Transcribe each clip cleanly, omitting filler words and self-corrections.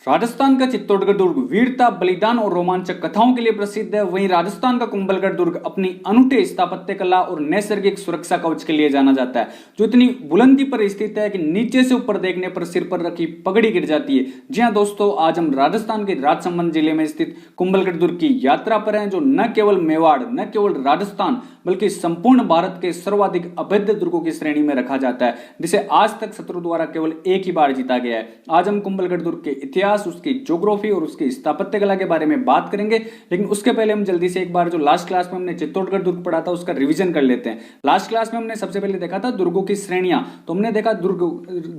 राजस्थान का चित्तौड़गढ़ दुर्ग वीरता, बलिदान और रोमांचक कथाओं के लिए प्रसिद्ध है। वहीं राजस्थान का कुंभलगढ़ दुर्ग अपनी अनूठे स्थापत्य कला और नैसर्गिक सुरक्षा कवच के लिए जाना जाता है, जो इतनी बुलंदी पर स्थित है कि नीचे से ऊपर देखने पर सिर पर रखी पगड़ी गिर जाती है। जी हाँ दोस्तों, आज हम राजस्थान के राजसमंद जिले में स्थित कुंभलगढ़ दुर्ग की यात्रा पर हैं, जो न केवल मेवाड़, न केवल राजस्थान, बल्कि संपूर्ण भारत के सर्वाधिक अभेद्य दुर्गों की श्रेणी में रखा जाता है, जिसे आज तक शत्रु द्वारा केवल एक ही बार जीता गया है। आज हम कुंभलगढ़ दुर्ग के इतिहास, उसकी ज्योग्राफी और उसकी स्थापत्य कला के बारे में बात करेंगे। लेकिन उसके पहले हम जल्दी से एक बार जो लास्ट क्लास में हमने चित्तौड़गढ़ दुर्ग पढ़ा था उसका रिवीजन कर लेते हैं। लास्ट क्लास में हमने सबसे पहले देखा था दुर्गों की श्रेणियां। तो हमने देखा दुर्ग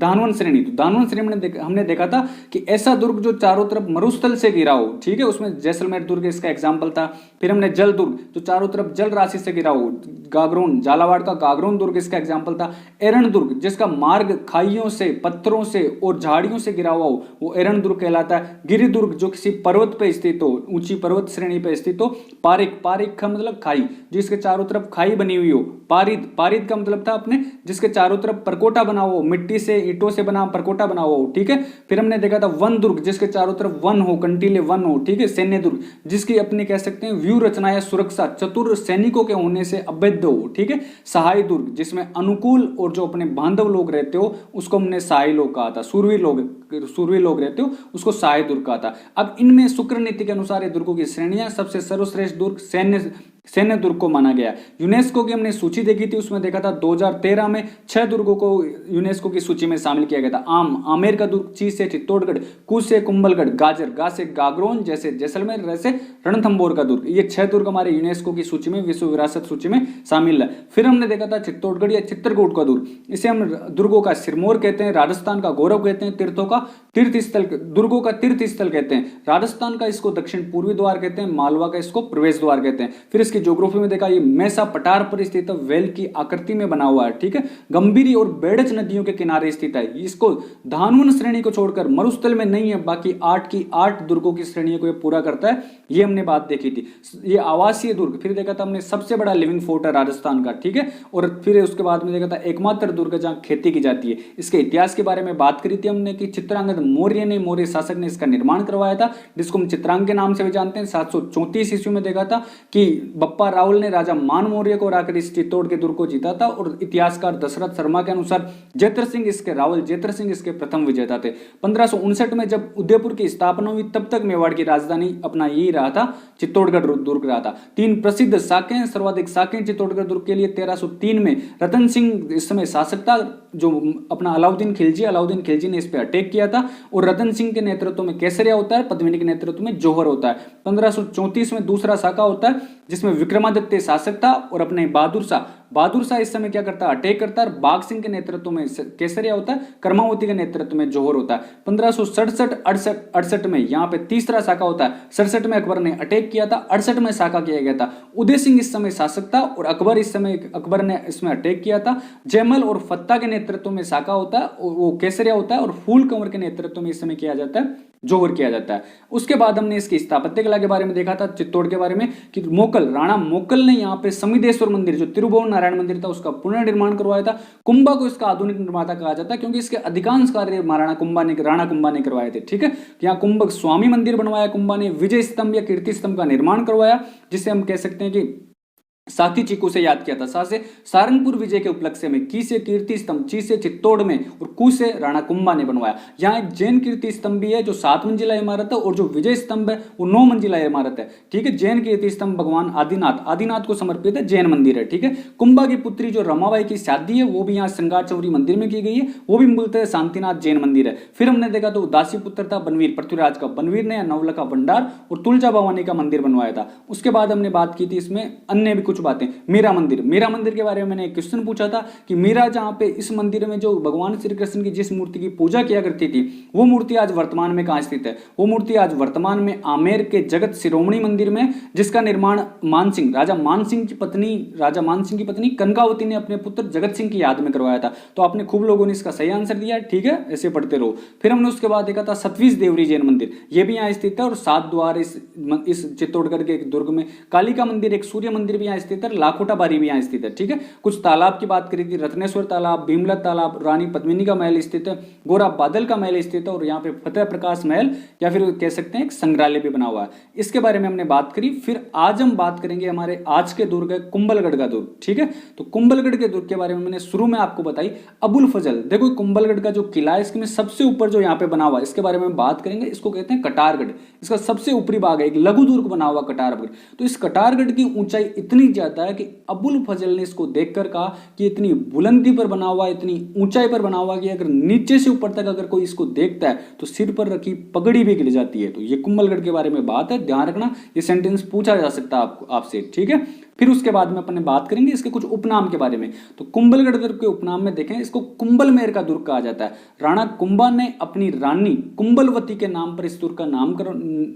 धानवन श्रेणी। तो धानवन श्रेणी में हमने देखा था कि ऐसा दुर्ग जो चारों तरफ मरुस्थल से घिरा हो, ठीक है, उसमें जैसलमेर दुर्ग इसका एग्जाम्पल था। फिर हमने जल दुर्ग जो चारों तरफ जल राशि से घिरा हो, गागरोन, झालावाड़ का गागरोन दुर्ग इसका एग्जाम्पल था। एरण दुर्ग जिसका मार्ग खाइयों से, पत्थरों से और झाड़ियों से घिरा हुआ हो, वो एरण दुर्ग कहलाता है। गिरि दुर्ग जो किसी पर्वत पे स्थित हो, ऊंची पर्वत श्रेणी पे स्थित हो। पारिक, पारिक का मतलब खाई, जिसके चारों तरफ खाई बनी हुई हो। पारिद, पारिद का मतलब था अपने जिसके चारों तरफ परकोटा बना हुआ हो, मिट्टी से, ईंटों से बना परकोटा बना हुआ हो, ठीक है। फिर हमने देखा था वन दुर्ग जिसके चारों तरफ वन हो, कंटीले वन हो, ठीक है। सैन्य दुर्ग जिसकी अपनी कह सकते हैं व्यू रचना या सुरक्षा चतुर सैनिकों के होने से अभेद्य हो, ठीक है। सहाय दुर्ग जिसमें अनुकूल और जो अपने बांधव लोग रहते हो उसको हमने सहाय लोग कहा था। सूरवीर लोग रहते हो उसको सहाय दुर्ग कहा था। अब इनमें शुक्र नीति के अनुसार ये दुर्गों की श्रेणियां, सबसे सर्वश्रेष्ठ दुर्ग सैन्य दुर्ग को माना गया। यूनेस्को की हमने सूची देखी थी, उसमें देखा था 2013 में 6 दुर्गों को यूनेस्को की सूची में शामिल किया गया था। आमेर का दुर्ग, ची से चित्तौड़गढ़, कू से कुंभलगढ़, गाजर, गा से गागरोन, जैसे जैसलमेर, वैसे रणथंभौर का दुर्ग। ये 6 दुर्ग हमारे यूनेस्को की सूची में, विश्व विरासत सूची में शामिल है। फिर हमने देखा था चित्तौड़गढ़ या चित्रकूट का दुर्ग, इसे हम दुर्गों का सिरमौर कहते हैं, राजस्थान का गौरव कहते हैं, तीर्थों का तीर्थ स्थल, दुर्गों का तीर्थ स्थल कहते हैं। राजस्थान का इसको दक्षिण पूर्वी द्वार कहते हैं, मालवा का इसको प्रवेश द्वार कहते हैं। फिर इसकी ज्योग्राफी में देखा, ये मैसा पठार पर स्थित है, वेल की आकृति में बना हुआ है, ठीक है। गंभीरी और बेड़च नदियों के किनारे स्थित है। इसको धानवन श्रेणी को छोड़कर मरुस्थल में नहीं है, बाकी 8 की 8 दुर्गों की श्रेणियों को ये पूरा करता है। ये हमने बात देखी थी। ये आवासीय दुर्ग, फिर देखा था हमने सबसे बड़ा लिविंग फोर्ट है राजस्थान का, ठीक है। और फिर उसके बाद में देखा था एकमात्र दुर्ग जहां खेती की जाती है। इसके इतिहास के बारे में बात करी थी हमने कि चित्रांगद मौर्य ने, मौर्य शासक ने इसका निर्माण करवाया था, जिसको हम चित्रांग के नाम से भी जानते हैं। 734 ईस्वी में देखा था कि बप्पा रावल ने राजा मान मौर्य को हराकर इस चित्तौड़ के दुर्ग को जीता था। और इतिहासकार दशरथ शर्मा के अनुसार जेतर सिंह इसके प्रथम विजेता थे। 1559 में जब उदयपुर की स्थापना हुई तब तक मेवाड़ की राजधानी अपना यही रहा था, चित्तौड़गढ़ दुर्ग रहा था। 3 प्रसिद्ध साखें, सर्वाधिक साखें चित्तौड़गढ़ दुर्ग के लिए 1303 में रतन सिंह इस समय शासक था, जो अपना अलाउद्दीन खिलजी ने इस पे अटैक किया था। और रतन सिंह के नेतृत्व में केसरिया होता है, पद्मिनी के नेतृत्व में जौहर होता है। 1534 में दूसरा शाखा होता है जिसमें विक्रमादित्य शासक था और अपने बहादुर शाह इस समय क्या करता है, अटैक करता है। बाघ सिंह के नेतृत्व में केसरिया होता है, कर्मावती के नेतृत्व में जौहर होता है। 1567-68 में यहाँ पे तीसरा शाखा होता है। 67 में अकबर ने अटैक किया था, 68 में शाखा किया गया था। उदय सिंह इस समय शासक था और अकबर ने इसमें अटैक किया था। जयमल और फत्ता के नेतृत्व में शाखा होता है, वो केसरिया होता है। और फूल कंवर के नेतृत्व में इस समय किया जाता है, जौहर किया जाता है। उसके बाद हमने इसकी स्थापत्य कला के बारे में देखा था, चित्तौड़ के बारे में, कि राणा मोकल ने यहाँ पे समिदेश्वर मंदिर जो तिरुभुवन नारायण मंदिर था उसका पुनर्निर्माण करवाया था। कुंभा को इसका आधुनिक निर्माता कहा जाता है क्योंकि इसके अधिकांश कार्य राणा कुंभा ने करवाए थे, ठीक है। यहाँ कुंभ स्वामी मंदिर बनवाया कुंभा ने। विजय स्तंभ या कीर्ति स्तंभ का निर्माण करवाया, जिसे हम कह सकते हैं कि साथी चीकू से याद किया था। सा से सारंगपुर विजय के उपलक्ष्य में, की से कीर्ति स्तंभ, ची से चित्तौड़ में और कू से राणा कुंभा ने बनवाया। यहाँ एक जैन कीर्ति स्तंभ भी है जो 7 मंजिला इमारत है, और जो विजय स्तंभ है वो 9 मंजिला इमारत है, ठीक है। जैन कीर्ति स्तंभ भगवान आदिनाथ को समर्पित है, जैन मंदिर है, ठीक है। कुंभा की पुत्री जो रमाबाई की शादी है वो भी यहाँ श्रृंगार चौरी मंदिर में की गई है, वो भी मूलतः शांतिनाथ जैन मंदिर है। फिर हमने देखा तो उदासी पुत्र था बनवीर, पृथ्वीराज का। बनवीर ने नवलखा भंडार और तुलजा भवानी का मंदिर बनवाया था। उसके बाद हमने बात की थी इसमें अन्य भी कुछ बातें। मीरा मंदिर के बारे में मैंने एक क्वेश्चन पूछा था कि मीरा जहां पे इस मंदिर में जो भगवान श्री कृष्ण की जिस मूर्ति की पूजा किया करती थी वो मूर्ति आज वर्तमान में कहां स्थित है? वो मूर्ति आज वर्तमान में आमेर के जगत शिरोमणि मंदिर में, जिसका निर्माण राजा मानसिंह की पत्नी कनकावती ने अपने पुत्र जगत सिंह की याद में करवाया था। तो आपने खूब लोगों ने इसका सही आंसर दिया, ठीक है, ऐसे पढ़ते रहो। फिर हमने उसके बाद देखा था सतवीस देवरी जैन मंदिर, ये भी यहाँ स्थित है। और 7 द्वार इस चित्तौड़गढ़ के दुर्ग में। कालिका मंदिर, एक सूर्य मंदिर भी यहाँ स्थित है, लाखोटा बारी भी यहाँ स्थित है। ठीक है, कुछ तालाब की बात करी थी, रत्नेश्वर तालाब, भीमलत तालाब, रानी पद्मिनी का महल स्थित है, गोरा बादल का महल स्थित है और यहाँ पे फतेह प्रकाश महल या फिर कह सकते हैं एक संग्रहालय भी बना हुआ है। इसके बारे में हमने बात करी। फिर आज हम बात करेंगे हमारे आज के दुर्ग है कुंभलगढ़ का दुर्ग। ठीक है, तो कुंभलगढ़ के दुर्ग के बारे में मैंने शुरू में आपको बताई। अबुल फजल, देखो कुंभलगढ़ का जो किला है इसमें सबसे ऊपर जो यहाँ पे बना हुआ है इसके बारे में बात करेंगे। इसको कहते हैं कटारगढ़, इसका सबसे ऊपरी भाग है, एक लघु दुर्ग बना हुआ कटारगढ़। तो इस कटारगढ़ की ऊंचाई इतनी ज्यादा है कि अबुल फजल ने इसको देखकर कहा कि इतनी बुलंदी पर बना हुआ, इतनी ऊंचाई पर बना हुआ कि अगर नीचे से ऊपर तक अगर कोई इसको देखता है तो सिर पर रखी पगड़ी भी गिर जाती है। तो ये कुंभलगढ़ के बारे में बात है, ध्यान रखना, ये सेंटेंस पूछा जा सकता है आपसे। ठीक है, फिर उसके बाद में अपन बात करेंगे इसके कुछ उपनाम के बारे में। तो कुंभलगढ़ दुर्ग के उपनाम में देखें, इसको कुंभलमेर का दुर्ग कहा जाता है। राणा कुंभा ने अपनी रानी कुंभलवती के नाम पर इस दुर्ग का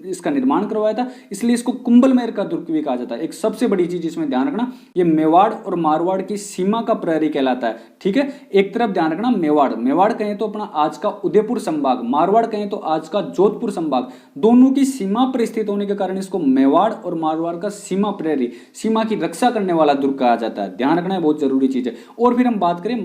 इसका निर्माण करवाया था, इसलिए इसको कुंभलमेर का दुर्ग भी कहा जाता है। एक सबसे बड़ी चीज इसमें ध्यान रखना, ये मेवाड़ और मारवाड़ की सीमा का प्रहरी कहलाता है। ठीक है, एक तरफ ध्यान रखना मेवाड़ कहें तो अपना आज का उदयपुर संभाग, मारवाड़ कहें तो आज का जोधपुर संभाग, दोनों की सीमा पर स्थित होने के कारण इसको मेवाड़ और मारवाड़ का सीमा प्रहरी, सीमा की रक्षा करने वाला दुर्ग कहा जाता है। ध्यान रखना है, बहुत जरूरी चीज है। और फिर हम बात करें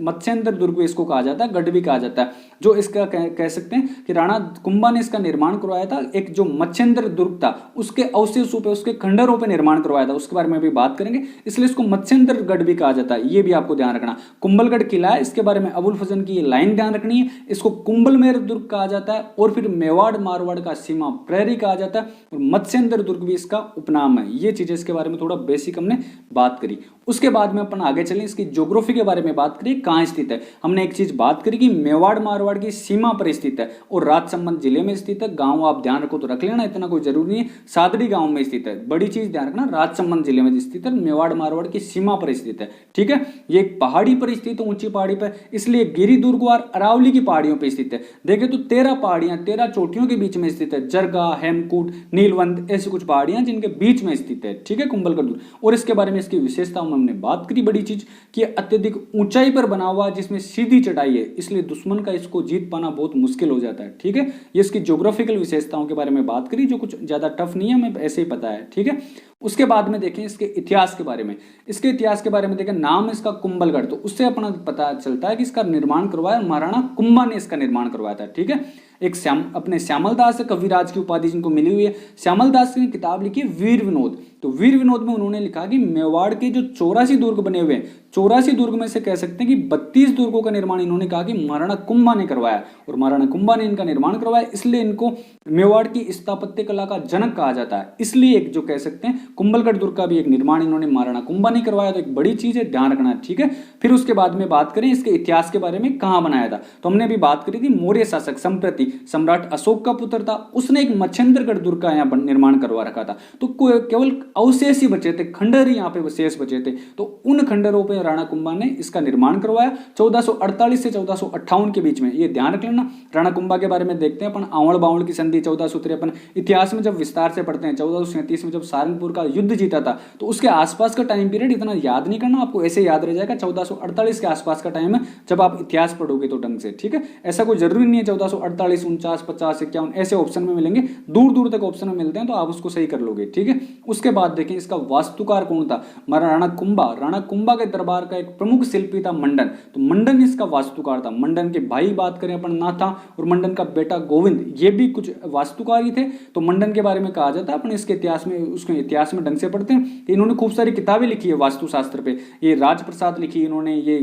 मत्स्येंद्र दुर्ग भी इसको कहा जाता है, गढ़ भी कहा जाता है, जो इसका कह सकते हैं कि राणा कुंभा ने इसका निर्माण करवाया था। एक जो मत्स्येंद्र दुर्ग था उसके अवशेषों पे, उसके खंडरों पे निर्माण करवाया था, उसके बारे में भी बात करेंगे, इसलिए इसको मत्स्येंद्र गढ़ भी कहा जाता है। ये भी आपको ध्यान रखना। कुंभलगढ़ किला है, इसके बारे में अबुल फजल की ये लाइन ध्यान रखनी है, इसको कुंभलमेर दुर्ग कहा जाता है। और फिर मेवाड़ मारवाड़ का सीमा प्रहरी कहा जाता है और मत्स्येंद्र दुर्ग भी इसका उपनाम है। ये चीजें इसके बारे में थोड़ा बेसिक हमने बात करी। उसके बाद में अपन आगे चलें, इसकी ज्योग्राफी के बारे में बात करें, कहां स्थित है। हमने एक चीज बात करी कि मेवाड़ मारवाड़ की सीमा पर स्थित है और राजसमंद जिले में स्थित है। गांव आप ध्यान रखो तो रख लेना, इतना कोई जरूरी नहीं है। सादड़ी गांव में स्थित है, बड़ी चीज ध्यान रखना, राजसमंद जिले में स्थित है, मेवाड़ मारवाड़ की सीमा पर स्थित है। ठीक है, ये एक पहाड़ी पर स्थित है, ऊंची पहाड़ी पर, इसलिए गिरी दुर्ग और अरावली की पहाड़ियों पर स्थित है। देखे तो 13 पहाड़ियां 13 चोटियों के बीच में स्थित है, जरगा, हेमकूट, नीलवंत, ऐसी कुछ पहाड़ियां जिनके बीच में स्थित है। ठीक है, कुंभलगढ़ दुर्ग। और इसके बारे में इसकी विशेषताओं में हमने बात करी। बड़ी चीज कि अत्यधिक ऊंचाई पर बना हुआ, जिसमें सीधी चढ़ाई है, इसलिए दुश्मन का इसको जीत पाना बहुत मुश्किल हो जाता है। ठीक है, ये इसकी ज्योग्राफिकल विशेषताओं के बारे में बात करी, जो कुछ ज्यादा टफ नहीं है, हमें ऐसे ही पता है। ठीक है, उसके बाद में देखें इसके इतिहास के बारे में। इसके इतिहास के बारे में देखें, नाम इसका कुंभलगढ़, तो उससे अपना पता चलता है कि इसका निर्माण करवाया महाराणा कुंभा ने, इसका निर्माण करवाया था। ठीक है, एक अपने श्यामलदास कविराज की उपाधि जिनको मिली हुई है। श्यामलदास ने किताब लिखी वीर विनोद, तो वीर विनोद में उन्होंने लिखा कि मेवाड़ के जो 84 दुर्ग बने हुए हैं, 84 दुर्ग में से कह सकते हैं कि 32 दुर्गों का निर्माण इन्होंने कहा कि महाराणा कुंभा ने करवाया, और महाराणा कुंभा ने इनका निर्माण करवाया, इसलिए इनको मेवाड़ की स्थापत्य कला का जनक कहा जाता है। इसलिए एक जो कह सकते हैं कुंभलगढ़ दुर्ग का भी एक निर्माण इन्होंने महाराणा कुंभा ने करवाया, तो एक बड़ी चीज है, ध्यान रखना। ठीक है, फिर उसके बाद में बात करें इसके इतिहास के बारे में, कहां बनाया था, तो हमने अभी बात करी थी मौर्य शासक संप्रति सम्राट अशोक का पुत्र था, उसने एक मच्छेंद्रगढ़ दुर्ग का यहाँ निर्माण करवा रखा था। तो केवल अवशेष ही बचे थे, खंडर ही यहाँ पे शेष बचे थे, तो उन खंडरों पे राणा कुंभा ने इसका निर्माण करवाया 1448 से 1458 के बीच में। ये ध्यान रख लेना। राणा कुंभा के बारे में देखते हैं अपन, आवड़ बावड़ की संधि 1453, इतिहास में जब विस्तार से पढ़ते हैं 1437 में जब सारंगपुर का युद्ध जीता था, तो उसके आसपास का टाइम पीरियड इतना याद नहीं करना, आपको ऐसे याद रह जाएगा 1448 के आसपास का टाइम है जब आप इतिहास पढ़ोगे तो ढंग से। ठीक है, ऐसा कोई जरूरी नहीं है 1448, 49, 50, 51 ऐसे ऑप्शन में मिलेंगे, दूर दूर तक ऑप्शन में मिलते हैं, तो आप उसको सही कर लोगे। ठीक है, उसके बाद देखें इसका वास्तुकार कौन था, राणा कुंभा। राणा कुंभा के दरबार का एक प्रमुख शिल्पी था मंडन, तो मंडन इसका वास्तुकार था। मंडन के भाई बात करें अपन नाथा, और मंडन का बेटा गोविंद, ये भी कुछ वास्तुकार ही थे। तो मंडन के बारे में कहा जाता है, अपन इसके इतिहास में, उसके इतिहास में ढंग से पढ़ते हैं कि इन्होंने खूब सारी किताबें लिखी है वास्तुशास्त्र पे। ये राजप्रसाद लिखी इन्होंने, ये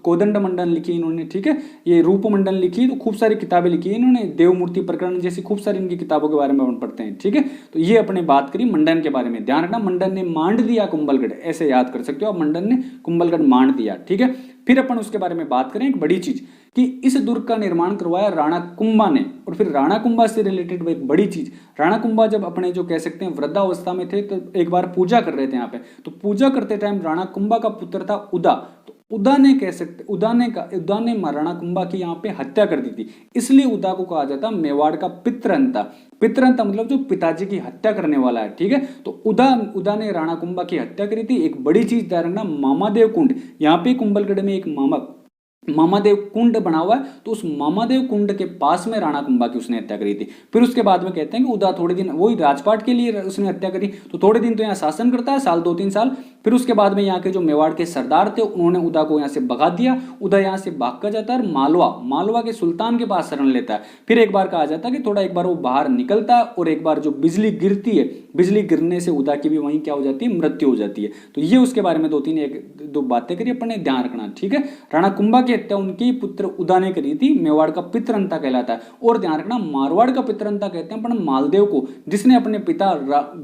कोदंड मंडन लिखी इन्होंने, ठीक है, ये रूप मंडन लिखी, तो खूब सारी किताबें लिखी इन्होंने, देवमूर्ति प्रकरण जैसी खूब सारी इनकी किताबों के बारे में अपन पढ़ते हैं। ठीक है, तो ये अपने बात करी मंडन के बारे में। ध्यान रखना, मंडन ने मांड दिया कुंभलगढ़, ऐसे याद कर सकते हो आप, मंडन ने कुंभलगढ़ मांड दिया। ठीक है, फिर अपन उसके बारे में बात करें, एक बड़ी चीज कि इस दुर्ग का निर्माण करवाया राणा कुंभा ने। और फिर राणा कुंभा से रिलेटेड एक बड़ी चीज, राणा कुंभा जब अपने जो कह सकते हैं वृद्धावस्था में थे, तो एक बार पूजा कर रहे थे यहाँ पे, तो पूजा करते टाइम राणा कुंभा का पुत्र था उदा, तो उदा ने कह सकते उदा ने राणा कुंभा की यहाँ पे हत्या कर दी थी, इसलिए उदा को कहा जाता मेवाड़ का पितृहंता। पितृहंता मतलब जो पिताजी की हत्या करने वाला है। ठीक है, तो उदा ने राणा कुंभा की हत्या करी थी। एक बड़ी चीज ध्यान रखना, मामादेव कुंड, यहाँ पे कुंभलगढ़ में एक मामादेव कुंड बना हुआ है, तो उस मामादेव कुंड के पास में राणा कुंभा की उसने हत्या करी थी। फिर उसके बाद में कहते हैं कि उदा थोड़े दिन वही राजपाट के लिए उसने हत्या करी, तो थोड़े दिन तो यहाँ शासन करता है, साल 2-3 साल, फिर उसके बाद में यहाँ के जो मेवाड़ के सरदार थे उन्होंने उदा को यहाँ से भगा दिया। उदा यहाँ से भाग कर जाता है और मालवा के सुल्तान के पास शरण लेता है। फिर एक बार कहा जाता है कि थोड़ा एक बार वो बाहर निकलता है और एक बार जो बिजली गिरती है, बिजली गिरने से उदा की भी वहीं क्या हो जाती है, मृत्यु हो जाती है। तो ये उसके बारे में दो बातें करी, अपन ने ध्यान रखना, ठीक है। राणा कुंभा की हत्या उनकी पुत्र उदा ने करी थी, मेवाड़ का पितरंता कहलाता है। और ध्यान रखना, मारवाड़ का पितरंता कहते हैं अपन मालदेव को, जिसने अपने पिता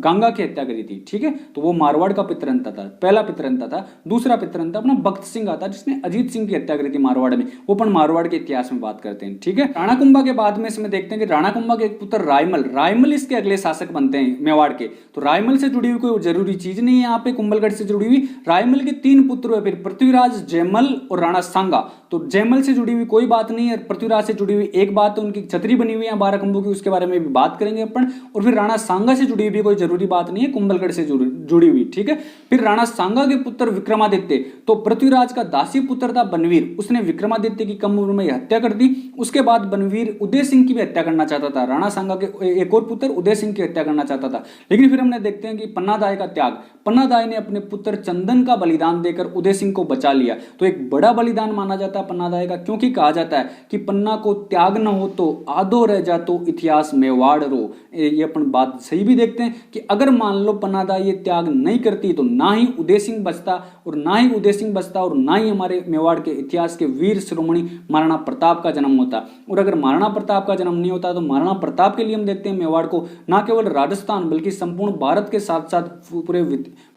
गंगा की हत्या करी थी, ठीक है। तो वो मारवाड़ का पितरंता था, पहला पितरंता था। दूसरा पितरंता अपना भक्त सिंह आता, जिसने अजीत सिंह की हत्या करी थी मारवाड़ में, वो अपन मारवाड़ के इतिहास में बात करते हैं, ठीक है। राणा कुंभा के बाद में इसमें देखते हैं कि राणा कुंभा के एक पुत्र रायमल इसके अगले शासक बनते हैं मेवाड़ के। तो रायमल से जुड़ी हुई कोई जरूरी चीज नहीं है यहाँ पे, कुंभलगढ़ से जुड़ी हुई। रायमल के 3 पुत्र हुए, फिर पृथ्वीराज, जयमल और राणा सांगा। तो जयमल से जुड़ी हुई कोई बात नहीं है, पृथ्वीराज से जुड़ी हुई एक बात है, उनकी छतरी बनी हुई है 12 खंभों की, उसके बारे में भी बात करेंगे अपन। और फिर राणा सांगा से जुड़ी हुई कोई जरूरी बात नहीं है, कुंभलगढ़ से जुड़ी हुई, ठीक है। फिर राणा सांगा के पुत्र विक्रमादित्य, तो पृथ्वीराज का दासी पुत्र था बनवीर, उसने विक्रमादित्य की कम उम्र में हत्या कर दी। उसके बाद बनवीर उदय सिंह की भी हत्या करना चाहता था, राणा सांगा के एक और पुत्र उदय सिंह की हत्या करना चाहता था। लेकिन फिर हमने देखते हैं कि पन्नादाय का त्याग, पन्नादाय ने अपने पुत्र चंदन का बलिदान देकर उदय सिंह को बचा लिया। तो एक बड़ा बलिदान माना जाता है पन्नादाय का, क्योंकि कहा जाता है कि पन्ना को त्याग न हो तो आधो रह जा तो इतिहास मेवाड़ रो। ये अपन बात सही भी देखते हैं कि अगर मान लो पन्नादाय ये त्याग नहीं करती तो ना ही उदय सिंह बचता और ना ही हमारे मेवाड़ के इतिहास के वीर शिरोमणि महाराणा प्रताप का जन्म होता। और अगर महाराणा प्रताप का जन्म नहीं होता तो महाराणा प्रताप के लिए हम देखते हैं मेवाड़ को न केवल राजस्थान बल्कि संपूर्ण भारत के साथ साथ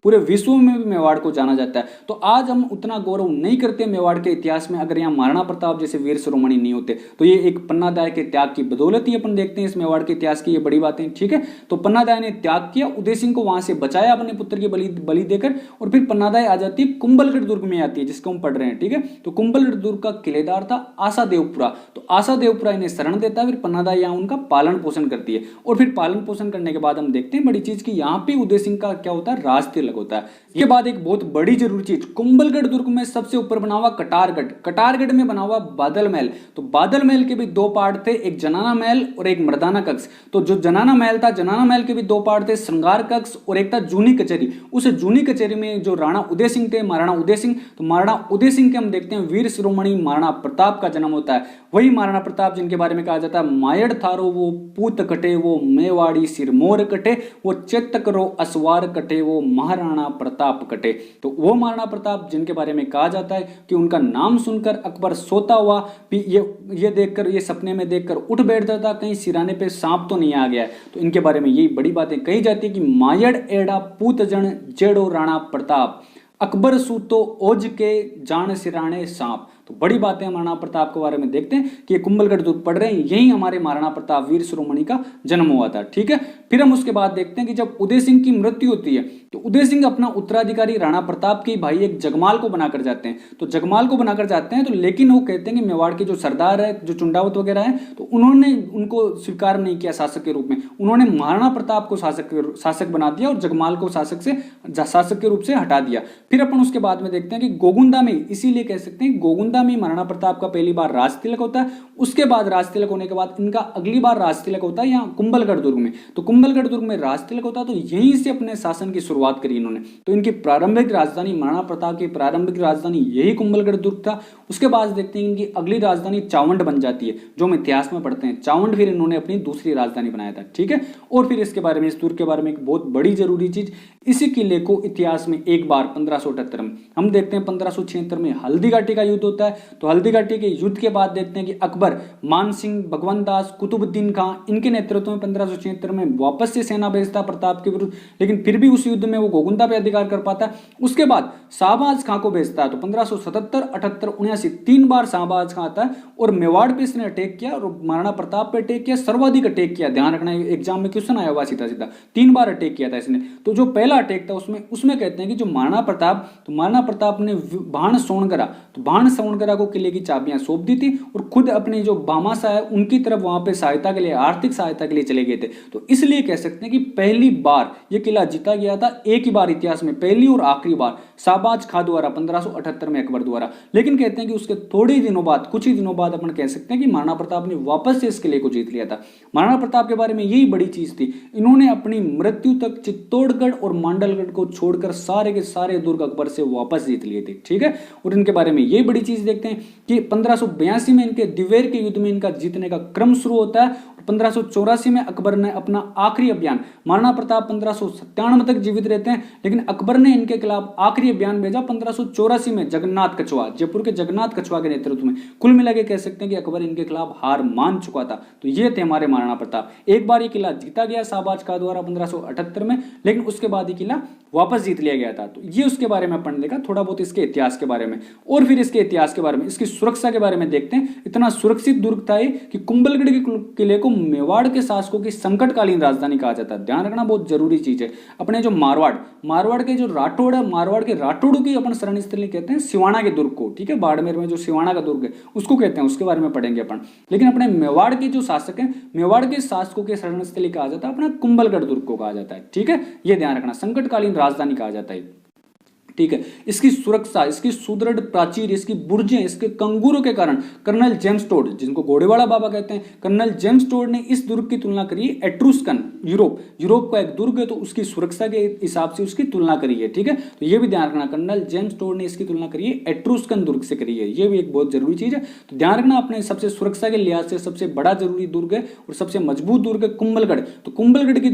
पूरे विश्व में भी मेवाड़ को जाना जाता है। तो आज हम उतना गौरव नहीं करते मेवाड़ के इतिहास में, अगर यहाँ महाराणा प्रताप जैसे वीर शिरोमणि नहीं होते। तो ये एक पन्नादाय के त्याग की बदौलत ही अपन देखते हैं इस मेवाड़ के इतिहास की ये बड़ी बातें, ठीक है। तो पन्नादाय ने त्याग किया, उदय सिंह को वहां से बचाया अपने पुत्र की बलि देकर, और फिर पन्नादाय आ जाती है कुंभलगढ़ दुर्ग में आती है, जिसको हम पढ़ रहे हैं, ठीक है। तो कुंभलगढ़ दुर्ग का किलेदार था आशा देवपुरा। तो आशा देवपुरा इन्हें शरण देता है, फिर पन्नादाय यहाँ उनका पालन पोषण करती है। और फिर पालन पोषण करने के बाद हम देखते हैं बड़ी चीज की यहाँ पे उदय सिंह का क्या होता है, राज तिलक होता है। इसके बाद एक बहुत बड़ी जरूरी चीज, कुंभलगढ़ दुर्ग में सबसे ऊपर बना हुआ कटारगढ़ में बना हुआ बादल महल। तो बादल महल के भी 2 पार्ट थे, एक जनाना महल और एक मर्दाना कक्ष। तो जो जनाना महल था, जनाना महल के भी 2 पार्ट थे, श्रृंगार कक्ष और एक था जूनी कचहरी। उस जूनी कचहरी में जो राणा उदय सिंह थे, महाराणा उदय सिंह, तो महाराणा उदय सिंह के हम देखते हैं वीर शिरोमणि महाराणा प्रताप का जन्म होता है। वही महाराणा प्रताप जिनके बारे में कहा जाता है मायड़ थारो वो पूत कटे वो मेवाड़ी सिरमौर कटे वो चेतक रो असवार कटे वो महाराणा प्रताप कटे। तो वो महाराणा प्रताप जिनके बारे में कहा जाता है कि उनका नाम सुनकर अकबर सोता हुआ भी ये देखकर, ये सपने में देखकर उठ बैठ जाता, कहीं सिराने पे सांप तो नहीं आ गया है। तो इनके बारे में यही बड़ी बातें कही जाती है कि मायड़ एड़ा पूत जन जेड़ो राणा प्रताप अकबर सूतो ओज के जान सिराने सांप। तो बड़ी बातें महाराणा प्रताप के बारे में देखते हैं कि ये कुंभलगढ़ दुर्ग पढ़ रहे हैं, यही हमारे महाराणा प्रताप वीर शिरोमणि का जन्म हुआ था, ठीक है। फिर हम उसके बाद देखते हैं कि जब उदय सिंह की मृत्यु होती है तो उदय सिंह अपना उत्तराधिकारी राणा प्रताप के भाई एक जगमाल को बनाकर जाते हैं। तो जगमाल को बनाकर जाते हैं, तो लेकिन वो कहते हैं कि मेवाड़ के जो सरदार है, जो चुंडावत वगैरह है, तो उन्होंने उनको स्वीकार नहीं किया शासक के रूप में। उन्होंने महाराणा प्रताप को शासक बना दिया और जगमाल को शासक के रूप से हटा दिया। फिर अपन उसके बाद में देखते हैं कि गोगुंदा में, इसीलिए कह सकते हैं गोगुंदा में महाराणा प्रताप का पहली बार राज तिलक होता है। उसके बाद राज तिलक होने के बाद इनका अगली बार राज तिलक होता है यहाँ कुंभलगढ़ दुर्ग में। तो कुंभलगढ़ दुर्ग में राज तिलक होता है, तो यहीं से अपने शासन की शुरुआत करी इन्होंने। तो इनकी प्रारंभिक राजधानी, महाराणा प्रताप की प्रारंभिक राजधानी यही कुंभलगढ़ दुर्ग था। उसके बाद देखते हैं इनकी अगली राजधानी चावंड बन जाती है, जो हम इतिहास में पढ़ते हैं। चावंड फिर इन्होंने अपनी दूसरी राजधानी बनाया था, ठीक है। और फिर इसके बारे में, इस दुर्ग के बारे में एक बहुत बड़ी जरूरी चीज, इसी किले को इतिहास में एक बार 1578 में हम देखते हैं, 1576 में हल्दी घाटी का युद्ध होता है। तो हल्दी घाटी के युद्ध के बाद देखते हैं कि अकबर, मान सिंह, भगवंत दास, कुतुबुद्दीन खां, इनके नेतृत्व में 1576 में वापस से सेना भेजता प्रताप के विरुद्ध, लेकिन फिर भी उस युद्ध में वो गोगुंदा पे अधिकार कर पाता है। उसके बाद शाहबाज खां को भेजता है। तो 1577, 78, 79 3 बार शाहबाज खां आता है और मेवाड़ पे इसने अटैक किया और महाराणा प्रताप पे अटैक किया, सर्वाधिक अटैक किया। ध्यान रखना, एग्जाम में क्वेश्चन आया हुआ सीधा 3 बार अटैक किया था इसने। तो जो पहला अटैक था उसमें कहते हैं कि जो महाराणा प्रताप ने बाण सोनगरा, तो बाण सोनगरा को किले की चाबियां सौंप दी थी और खुद अपने जो भामाशाह है उनकी तरफ वहां पे सहायता के लिए, आर्थिक सहायता के लिए चले गए थे। तो इसलिए कह सकते हैं कि पहली बार ये किला जीता गया था, एक ही बार इतिहास में, पहली और आखिरी बार शाहबाज खां द्वारा 1578 में अकबर द्वारा। लेकिन कहते हैं कि उसके थोड़े दिनों बाद, कुछ ही दिनों बाद अपन कह सकते हैं कि महाराणा प्रताप ने वापस से इस किले को जीत लिया था। महाराणा प्रताप के बारे में यही बड़ी चीज थी, इन्होंने अपनी मृत्यु तक चित्तौड़गढ़ और मांडलगढ़ को छोड़कर सारे के सारे दुर्ग अकबर से वापस जीत लिए थे, ठीक है। और इनके बारे में ये बड़ी चीज देखते हैं कि 1582 में इनके दिवेर के युद्ध में इनका जीतने का क्रम शुरू होता है। 1584 में अकबर ने अपना आखिरी अभियान, महाराणा प्रताप 1597 तक जीवित रहते हैं, लेकिन अकबर ने इनके खिलाफ आखिरी अभियान भेजा 1584 में जगन्नाथ कछुआ, जयपुर के जगन्नाथ कछुआ के नेतृत्व में। कुल मिला के कह सकते हैं कि अकबर इनके खिलाफ हार मान चुका था। तो ये थे हमारे महाराणा प्रताप। एक बार ये किला जीता गया शाहबाज का द्वारा 1578 में, लेकिन उसके बाद ये किला वापस जीत लिया गया था। तो ये उसके बारे में पढ़ने का थोड़ा बहुत इसके इतिहास के बारे में, और फिर इसके इतिहास के बारे में, इसकी सुरक्षा के बारे में देखते हैं। इतना सुरक्षित दुर्ग था ये कि कुंभलगढ़ के किले को मेवाड़ के शासकों की संकटकालीन राजधानी कहा जाता है। ध्यान रखना बहुत जरूरी चीज है। अपने जो मारवाड़ के जो राठौड़ है, मारवाड़ के राठौड़ों की अपन शरण स्थली कहते हैं सिवाना के दुर्ग को, ठीक है। बाड़मेर में जो सिवाना का दुर्ग है उसको कहते हैं, उसके बारे में पढ़ेंगे अपन। लेकिन अपने मेवाड़ के जो शासक हैं, मेवाड़ के शासकों के शरण स्थली कहा जाता है अपना कुंभलगढ़ दुर्ग को कहा जाता है, ठीक है। ये ध्यान रखना, संकटकालीन राजधानी कहा जाता है, ठीक है। इसकी सुरक्षा, इसकी सुदृढ़ प्राचीर, इसकी बुर्जें, इसके कंगूरों के कारण कर्नल जेम्स टोड, जिनको घोड़ेवाला बाबा कहते हैं, कर्नल जेम्स टोड ने इस दुर्ग की तुलना करी है एट्रुस्कन, यूरोप का एक दुर्ग है, तो उसकी सुरक्षा के हिसाब से उसकी तुलना करी है, ठीक है। तो ये भी ध्यान रखना, कर्नल जेम्स टोड ने इसकी तुलना करी है एट्रुस्कन दुर्ग से करी है। ये भी एक बहुत जरूरी चीज है। तो ध्यान रखना, अपने सबसे सुरक्षा के लिहाज से सबसे बड़ा जरूरी दुर्ग है और सबसे मजबूत दुर्ग है कुंभलगढ़। तो कुंभलगढ़ की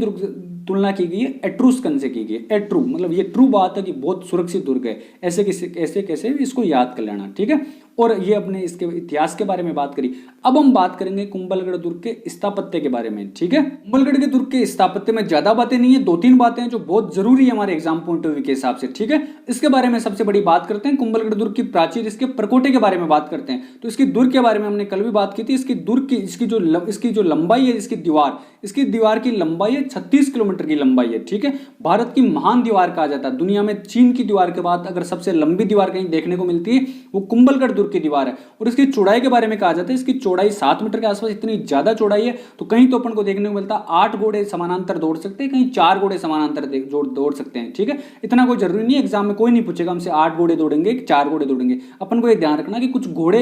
तुलना की गई है एट्रुस्कन से की गई है। एट्रू मतलब ये ट्रू बात है कि बहुत सुरक्षित दुर्ग है। ऐसे कैसे इसको याद कर लेना, ठीक है। और ये अपने इसके इतिहास के बारे में बात करी। अब हम बात करेंगे कुंभलगढ़ दुर्ग के स्थापत्य के बारे में, ठीक है। कुंभलगढ़ के दुर्ग के स्थापत्य में ज्यादा बातें नहीं है, 2-3 बातें हैं जो बहुत जरूरी है हमारे एग्जाम पॉइंट ऑफ व्यू के हिसाब से, ठीक है। इसके बारे में सबसे बड़ी बात करते हैं कुंभलगढ़ दुर्ग की प्राचीर, इसके प्रकोटे के बारे में बात करते हैं। तो इसकी दुर्ग के बारे में हमने कल भी बात की थी। इसकी दुर्ग की इसकी जो लंबाई है, इसकी दीवार की लंबाई है 36 किलोमीटर की लंबाई है, ठीक है। भारत की महान दीवार कहा जाता है। दुनिया में चीन की दीवार के बाद अगर सबसे लंबी दीवार कहीं देखने को मिलती है वो कुंभलगढ़ दुर्ग की दीवार है। और इसकी चौड़ाई के बारे में कहा जाता है, इसकी चौड़ाई 7 मीटर के आसपास, इतनी ज्यादा चौड़ाई है। तो कहीं तो अपन को देखने को मिलता है 8 घोड़े समानांतर दौड़ सकते हैं, कहीं 4 घोड़े समानांतर दौड़ सकते हैं, ठीक है। इतना कोई जरूरी नहीं है, एग्जाम में कोई नहीं पूछेगा हमसे 8 घोड़े दौड़ेंगे 4 घोड़े दौड़ेंगे। अपन को ये ध्यान रखना कि कुछ घोड़े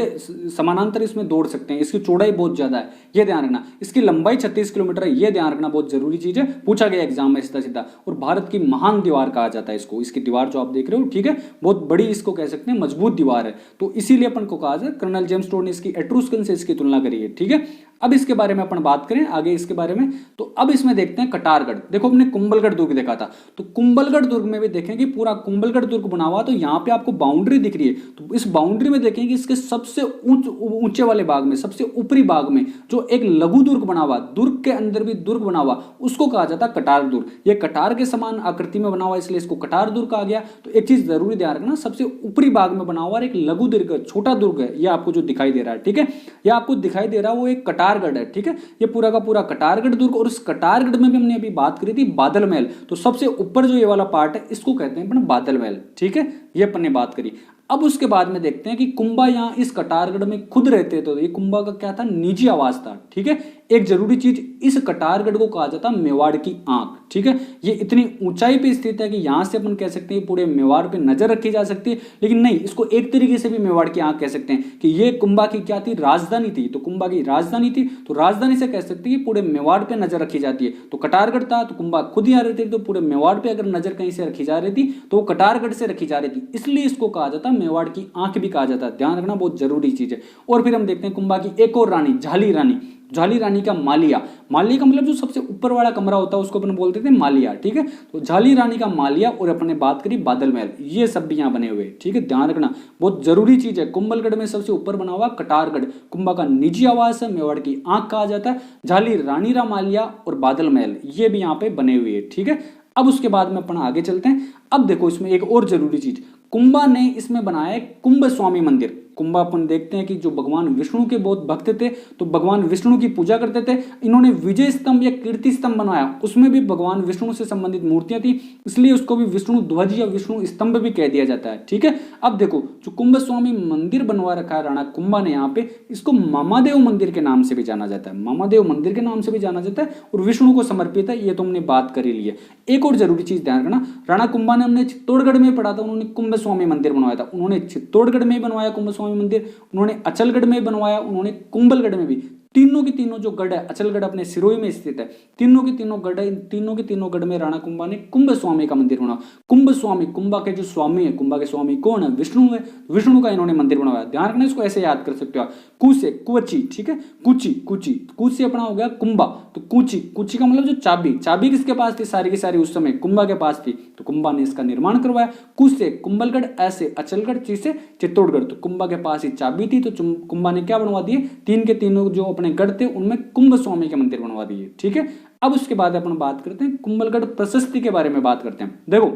समानांतर इसमें दौड़ सकते हैं। इसकी चौड़ाई बहुत ज्यादा है, ये ध्यान रखना। इसकी लंबाई 36 किलोमीटर है, ये ध्यान रखना, बहुत जरूरी चीज है, पूछा गया एग्जाम में सीधा। और भारत की महान दीवार कहा जाता है इसको। इसकी दीवार जो आप देख रहे हो, ठीक है, बहुत बड़ी इसको कह सकते हैं, मजबूत दीवार है। तो इसीलिए अपन को कहा जाए कर्नल जेम्स टोड ने इसकी एट्रुस्कन से इसकी तुलना करी है, ठीक है। अब इसके बारे में अपन बात करें आगे इसके बारे में। तो अब इसमें देखते हैं कटारगढ़। देखो हमने कुंभलगढ़ दुर्ग देखा था, तो कुंभलगढ़ दुर्ग में भी देखेंगे पूरा कुंभलगढ़ दुर्ग बना हुआ। तो यहाँ पे आपको बाउंड्री दिख रही है, तो इस बाउंड्री में देखेंगे इसके सबसे ऊंचे वाले भाग में, सबसे ऊपरी भाग में जो एक लघु दुर्ग बना हुआ, दुर्ग के अंदर भी दुर्ग बना हुआ, उसको कहा जाता है कटार दुर्ग। ये कटार के समान आकृति में बना हुआ, इसलिए इसको कटार दुर्ग कहा गया। तो एक चीज जरूरी ध्यान रखना, सबसे ऊपरी भाग में बना हुआ एक लघु दुर्ग, छोटा दुर्ग है, ये आपको जो दिखाई दे रहा है, ठीक है। ये आपको दिखाई दे रहा है वो एक कटारगढ़ है, ठीक है। ये पूरा का पूरा कटारगढ़ दुर्ग। और उस कटारगढ़ में भी हमने अभी बात करी थी बादल महल। तो सबसे ऊपर जो ये वाला पार्ट है इसको कहते हैं अपन बादल महल, ठीक है। ये अपन ने बात करी। अब उसके बाद में देखते हैं कि कुंभा यहाँ इस कटारगढ़ में खुद रहते थे। तो ये कुंभा का क्या था, निजी आवास था, ठीक है। एक जरूरी चीज, इस कटारगढ़ को कहा जाता मेवाड़ की आंख, ठीक है। ये इतनी ऊंचाई पे स्थित है कि यहां से अपन कह सकते हैं पूरे मेवाड़ पे नजर रखी जा सकती है। लेकिन नहीं, इसको एक तरीके से भी मेवाड़ की आंख कह सकते हैं कि ये कुंभा की क्या थी, राजधानी थी। तो कुंभा की राजधानी थी, तो राजधानी से कह सकते हैं कि पूरे मेवाड़ पे नजर रखी जाती है। तो कटारगढ़ था, तो कुंभा खुद ही आ रहे थे, तो पूरे मेवाड़ पे अगर नजर कहीं से रखी जा रही थी तो वो कटारगढ़ से रखी जा रही थी, इसलिए इसको कहा जाता मेवाड़ की आंख भी कहा जाता है। ध्यान रखना, बहुत जरूरी चीज है। और फिर हम देखते हैं कुंभा की एक और रानी, झाली रानी का मालिया का मतलब जो सबसे ऊपर वाला कमरा होता है उसको अपन बोलते थे मालिया, ठीक है। तो झाली रानी का मालिया। और अपन ने बात करी बादल महल, ये सब भी यहाँ बने हुए, ठीक है। ध्यान रखना, बहुत जरूरी चीज है। कुंभलगढ़ में सबसे ऊपर बना हुआ कटारगढ़, कुंभा का निजी आवास है, मेवाड़ की आंख कहा जाता है। झाली रानी का मालिया और बादल महल ये भी यहाँ पे बने हुए हैं, ठीक है। अब उसके बाद में अपन आगे चलते हैं। अब देखो इसमें एक और जरूरी चीज, कुंभा ने इसमें बनाया है कुंभ स्वामी मंदिर। कुंभा अपन देखते हैं कि जो भगवान विष्णु के बहुत भक्त थे, तो भगवान विष्णु की पूजा करते थे। इन्होंने विजय स्तंभ या कीर्ति स्तंभ बनवाया, उसमें भी भगवान विष्णु से संबंधित मूर्तियां थी, इसलिए उसको भी विष्णु ध्वज या विष्णु स्तंभ भी कह दिया जाता है, ठीक है। अब देखो जो कुंभ स्वामी मंदिर बनवा रखा है राणा कुंभा ने यहाँ पे, इसको मामादेव मंदिर के नाम से भी जाना जाता है, मामादेव मंदिर के नाम से भी जाना जाता है। और विष्णु को समर्पित है, ये तो हमने बात कर ही ली है। एक और जरूरी चीज ध्यान रखना, राणा कुंभा ने हमने चित्तौड़गढ़ में पढ़ा था, उन्होंने कुंभ स्वामी मंदिर बनवाया था। उन्होंने चित्तौड़गढ़ में बनवाया कुंभ स्वामी मंदिर, उन्होंने अचलगढ़ में बनवाया, उन्होंने कुंभलगढ़ में भी। तीनों की तीनों जो गढ़ है, अचलगढ़ अपने सिरोही में स्थित है, तीनों की तीनों गढ़ है, इन तीनों की तीनों गढ़ में राणा कुंभा ने कुंभ स्वामी का मंदिर बनाया। कुंभ स्वामी, कुंभा के जो स्वामी है, कुंभा के स्वामी कौन है? विष्णु है, विष्णु का इन्होंने मंदिर बनवाया। ध्यान रखना, इसको ऐसे याद कर सकते हो आप, कु से कुची, ठीक है, कुची कुची, कु से अपना हो गया कुंभा, तो कुची, कुची का मतलब जो चाबी, चाबी किसके पास थी? सारी की सारी उस समय कुंभा के पास थी, तो कुंभा ने इसका निर्माण करवाया। कु से कुंभलगढ़, ऐसे अचलगढ़, ची से चित्तौड़गढ़, तो कुंभा के पास ही चाबी थी, तो कुंभा ने क्या बनवा दिए? तीन के तीनों जो अपने गढ़ थे उनमें कुंभ स्वामी के मंदिर बनवा दिए, ठीक है। अब उसके बाद अपन बात करते हैं कुंभलगढ़ प्रशस्ति के बारे में बात करते हैं। देखो,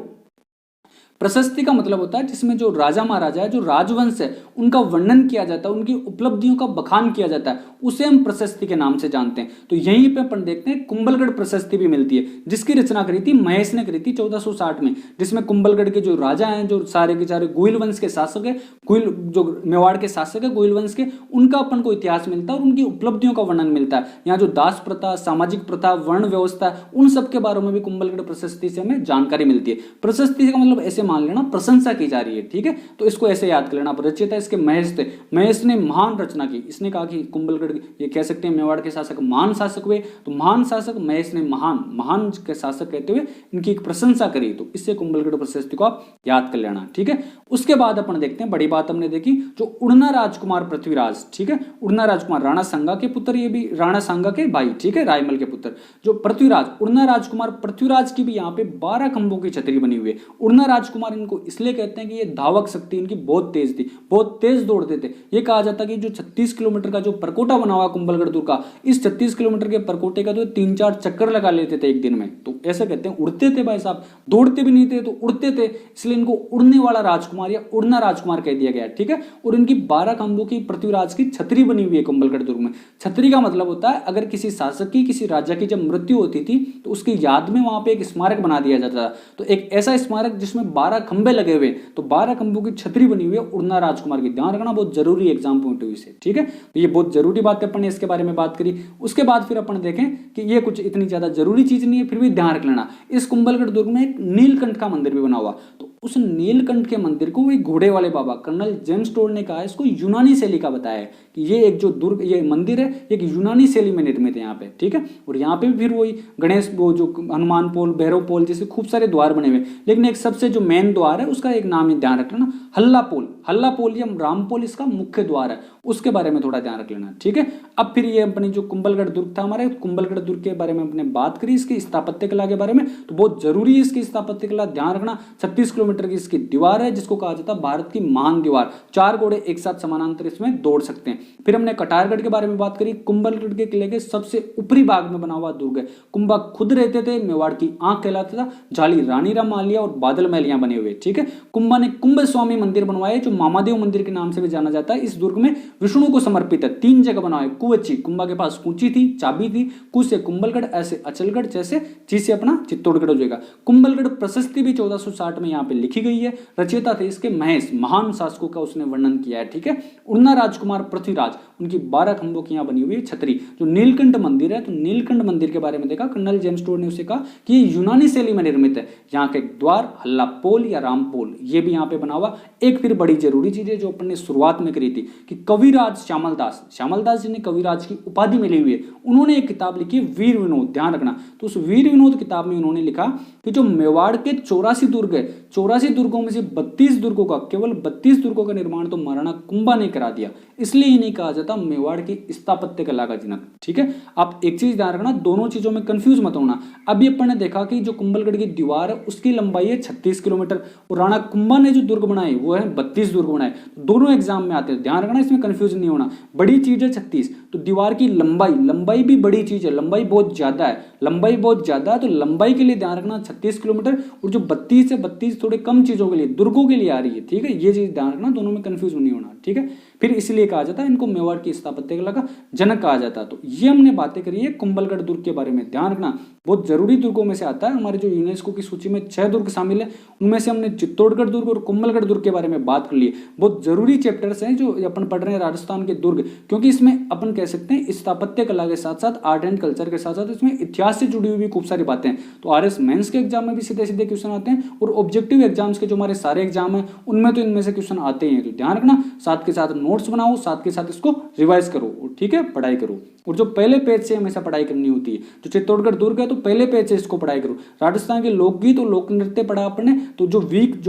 प्रशस्ति का मतलब होता है जिसमें जो राजा महाराजा है, जो राजवंश है, उनका वर्णन किया जाता है, उनकी उपलब्धियों का बखान किया जाता है, उसे हम प्रशस्ति के नाम से जानते हैं। तो यहीं पे अपन देखते हैं कुंभलगढ़ प्रशस्ति भी मिलती है, जिसकी रचना करी थी महेश ने करी थी 1460 में, जिसमें कुंभलगढ़ के जो राजा हैं, जो सारे के सारे गोइल वंश के शासक है, गोइल जो मेवाड़ के शासक है गोइल वंश के, उनका अपन को इतिहास मिलता है और उनकी उपलब्धियों का वर्णन मिलता है। यहाँ जो दास प्रथा, सामाजिक प्रथा, वर्ण व्यवस्था, उन सब के बारे में भी कुंभलगढ़ प्रशस्ति से हमें जानकारी मिलती है। प्रशस्ति का मतलब ऐसे मान लेना, प्रशंसा की जा रही है, ठीक है, तो इसको ऐसे याद कर लेना। रचयिता इसके महेश थे, महेश ने महान रचना की। इसने कहा कि कुंभलगढ़, ये कह सकते हैं मेवाड़ के शासक महान शासक हुए, तो महान शासक महेश ने महान के शासक कहते हुए इनकी एक प्रशंसा करी, तो इससे कुंभलगढ़ प्रशस्ति को आप याद कर लेना, ठीक है। उसके बाद अपन देखते हैं, बड़ी बात हमने देखी, जो उड़ना राजकुमार पृथ्वीराज, ठीक है, उड़ना राजकुमार राणा सांगा के पुत्र, ये भी राणा सांगा के भाई, ठीक है, रायमल के पुत्र, जो पृथ्वीराज, उड़ना राजकुमार पृथ्वीराज की भी यहाँ पे 12 खंभों की छतरी बनी हुई है। उड़ना राजकुमार इनको इसलिए कहते हैं कि ये धावक शक्ति इनकी बहुत तेज थी, बहुत तेज दौड़ते थे। ये कहा जाता कि जो 36 किलोमीटर का जो परकोटा बना हुआ कुंभलगढ़ दुर्ग का, इस 36 किलोमीटर के परकोटे का तो 3-4 चक्कर लगा लेते थे एक दिन में। तो ऐसा कहते हैं, उड़ते थे भाई साहब, दौड़ते भी नहीं थे, तो उड़ते थे, इसलिए इनको उड़ने वाला राजकुमार या उड़ना राजकुमार कह दिया गया, ठीक है। और इनकी 12 खंभों की पृथ्वीराज की छतरी बनी हुई है कुंभलगढ़ दुर्ग में। छतरी का मतलब होता है अगर किसी शासक की, किसी राजा की जब मृत्यु होती थी तो उसकी याद में वहां पे एक स्मारक बना दिया जाता था। तो एक ऐसा स्मारक जिसमें 12 खंभे लगे हुए, तो 12 खंभों की छतरी बनी हुई है उड़ना राजकुमार की। ध्यान रखना, बहुत जरूरी एग्जाम पॉइंट ऑफ व्यू से, ठीक है। तो ये बहुत जरूरी बात है, अपन ने इसके बारे में बात करी। उसके बाद फिर अपन देखें कि ये कुछ इतनी ज्यादा जरूरी चीज नहीं है, फिर भी ध्यान रख लेना, इस कुंभलगढ़ दुर्ग में एक नीलकंठ का मंदिर भी बना हुआ। तो उस नीलकंठ के मंदिर को एक घोड़े वाले बाबा कर्नल जेम्स टोल ने कहा, इसको यूनानी शैली का बताया है कि ये एक जो दुर्ग, ये मंदिर है, एक यूनानी शैली में निर्मित है यहाँ पे, ठीक है। और यहाँ पे फिर वही गणेश, वो जो हनुमान पोल, भैरव पोल जैसे खूब सारे द्वार बने हुए, लेकिन एक सबसे जो मेन द्वार है उसका एक नाम ध्यान रख लेना, हल्ला पोल। हल्ला पोल या राम पोल इसका मुख्य द्वार है, उसके बारे में थोड़ा ध्यान रख लेना, ठीक है। अब फिर ये अपनी जो कुंभलगढ़ दुर्ग था हमारे, कुंभलगढ़ दुर्ग के बारे में अपने बात करी, इसकी स्थापत्य कला के बारे में, तो बहुत जरूरी है इसकी स्थापत्य कला, ध्यान रखना। 36 किलोमीटर की इसकी दीवार है, जिसको कहा जाता है भारत की महान दीवार। 4 घोड़े एक साथ समानांतर इसमें दौड़ सकते हैं। फिर हमने कटारगढ़ के बारे में बात करी, कुंभलगढ़ के किले के सबसे ऊपरी भाग में बना हुआ दुर्ग है। कुंभा खुद रहते थे, मेवाड़ की आंख कहलाता था, जाली रानी राम मालिया और बादल महलियां बने हुए, ठीक है। कुंभा ने कुंभ स्वामी मंदिर बनवाया, जो मामादेव मंदिर के नाम से भी जाना जाता है। इस दुर्ग में विष्णु को समर्पित है, 3 जगह बनाए। कुवची, कुंभा के पास कुची थी, चाबी थी, कु से कुंभलगढ़, ऐसे अचलगढ़, जैसे ची से अपना चित्तौड़गढ़ हो जाएगा। कुंभलगढ़ प्रशस्ति भी 1460 में यहाँ पे लिखी गई है। रचयिता थे इसके महेश, महान शासकों का उसने वर्णन किया है, ठीक है। उड़ना राजकुमार पृथ्वीराज, उनकी 12 खंभों की यहाँ बनी हुई है छतरी। जो नीलकंठ मंदिर है, तो नीलकंठ मंदिर के बारे में देखा, कर्नल जेम्स टोड ने उसे कहा कि ये यूनानी शैली में निर्मित है। यहाँ के द्वार हल्ला पोल या राम पोल, ये भी यहाँ पे बना हुआ। एक फिर बड़ी जरूरी चीज है जो अपन ने शुरुआत में करी थी कि कविराज श्यामलदास, श्यामलदास जी ने कविराज की उपाधि मिली हुई है, उन्होंने एक किताब लिखी वीर विनोद, ध्यान रखना। तो उस वीर विनोद किताब में उन्होंने लिखा कि जो मेवाड़ के 84 दुर्ग है, 84 दुर्गों में से 32 दुर्गों का, केवल 32 दुर्गों का निर्माण तो महाराणा कुंभा ने करा दिया, इसलिए इन्हें कहा जाता मेवाड़ की स्थापत्य कला का जनक, ठीक है। आप एक चीज ध्यान रखना, दोनों चीजों में कंफ्यूज मत होना। अभी अपन ने देखा कि जो कुंभलगढ़ की दीवार है उसकी लंबाई है 36 किलोमीटर, और राणा कुंभा ने जो दुर्ग बनाए वो है 32 दुर्ग बनाए। दोनों एग्जाम में आते हैं, ध्यान रखना, इसमें कंफ्यूज नहीं होना। बड़ी चीज है 36, तो दीवार की लंबाई भी बड़ी चीज है, लंबाई बहुत ज्यादा है, लंबाई बहुत ज्यादा है, तो लंबाई के लिए ध्यान रखना 36 किलोमीटर, और जो 32 है 32 थोड़े कम चीजों के लिए, दुर्गों के लिए आ रही है, ठीक है। ये चीज ध्यान रखना, दोनों में कंफ्यूज नहीं होना, ठीक है। फिर इसलिए कहा जाता है इनको मेवाड़ की स्थापत्य कला का जनक कहा जाता है। तो ये हमने बातें करी है कुंभलगढ़ दुर्ग के बारे में, ध्यान रखना, बहुत जरूरी दुर्गों में से आता है। हमारे जो यूनेस्को की सूची में 6 दुर्ग शामिल है, उनमें से हमने चित्तौड़गढ़ दुर्ग और कुंभलगढ़ दुर्ग के बारे में बात कर ली। बहुत जरूरी चैप्टर्स हैं जो अपन पढ़ रहे हैं राजस्थान के दुर्ग, क्योंकि इसमें अपन कह सकते हैं स्थापत्य कला के साथ साथ आर्ट एंड कल्चर के साथ साथ इसमें इतिहास से जुड़ी हुई भी खूब सारी बातें हैं। तो आरएस मेंस के एग्जाम में भी सीधे सीधे क्वेश्चन आते हैं, और ऑब्जेक्टिव एग्जाम्स के जो हमारे सारे एग्जाम है उनमें तो इनमें से क्वेश्चन आते ही हैं। तो ध्यान रखना, साथ के साथ नोट्स बनाओ, साथ के साथ इसको रिवाइज करो, ठीक है, पढ़ाई करो। और जो पहले पेज से हमेशा पढ़ाई करनी होती है, जो चित्तौड़गढ़ दुर्ग है तो पहले पेज से इसको पढ़ाई करो। राजस्थान के लोकगीत और लोक नृत्य पढ़ा आपने, तो जो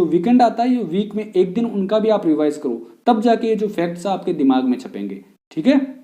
वीकेंड आता है, ये वीक में एक दिन उनका भी आप रिवाइज करो, तब जाके ये जो फैक्ट्स आपके दिमाग में छपेंगे, ठीक है।